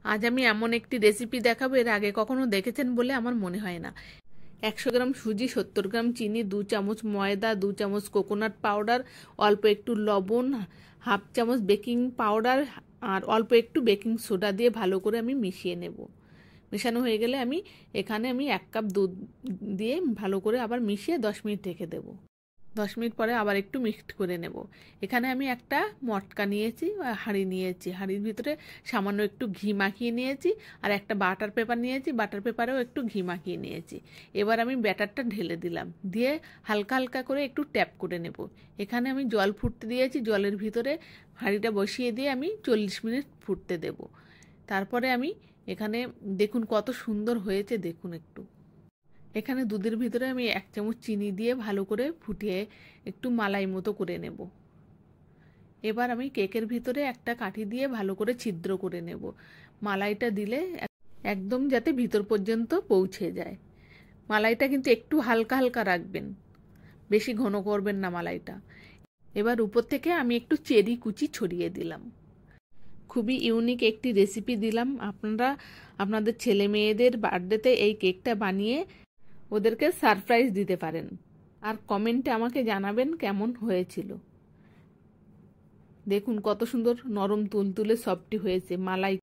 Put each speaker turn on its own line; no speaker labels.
আজ আমি এমন একটি রেসিপি দেখাবো, এর আগে কখনো দেখেছেন বলে আমার মনে হয় না। 100 গ্রাম সুজি, 70 গ্রাম চিনি, 2 চামচ ময়দা, 2 চামচ কোকোনাট পাউডার, অল্প একটু লবণ, হাফ চামচ বেকিং পাউডার আর অল্প একটু বেকিং সোডা দিয়ে ভালো করে আমি মিশিয়ে নেব। মেশানো হয়ে গেলে এখানে 1 কাপ দুধ দিয়ে ভালো করে আবার মিশিয়ে 10 মিনিট রেখে দেবো। 10 মিনিট পরে আবার একটু মিক্সড করে নেব। এখানে আমি একটা মটকা নিয়েছি, হাঁড়ি নিয়েছি, হাঁড়ির ভিতরে সামান্য একটু ঘি মাখিয়ে নিয়েছি, আর একটা বাটার পেপার নিয়েছি, বাটার পেপারেও একটু ঘি মাখিয়ে নিয়েছি। এবার আমি ব্যাটারটা ঢেলে দিলাম, দিয়ে হালকা হালকা করে একটু ট্যাপ করে নেব। এখানে আমি জল ফুটতে দিয়েছি, জলের ভিতরে হাঁড়িটা বসিয়ে দিয়ে আমি 40 মিনিট ফুটতে দেব। তারপরে আমি এখানে দেখুন কত সুন্দর হয়েছে, দেখুন একটু। এখানে দুধের ভিতরে আমি 1 চামচ চিনি দিয়ে ভালো করে ফুটিয়ে একটু মালাই মতো করে নেব। এবার আমি কেকের ভিতরে একটা কাঠি দিয়ে ভালো করে ছিদ্র করে নেব। মালাইটা দিলে একদম যাতে ভিতর পর্যন্ত পৌঁছে যায়। মালাইটা কিন্তু একটু হালকা হালকা রাখবেন, বেশি ঘন করবেন না মালাইটা। এবার উপর থেকে আমি একটু চেরি কুচি ছড়িয়ে দিলাম। খুবই ইউনিক একটি রেসিপি দিলাম। আপনারা আপনাদের ছেলে মেয়েদের বার্থডেতে এই কেকটা বানিয়ে ওদেরকে সারপ্রাইজ দিতে পারেন। আর কমেন্টে আমাকে জানাবেন কেমন হয়েছিল। দেখুন কত সুন্দর নরম তুলতুলে সফটি হয়েছে, মালাই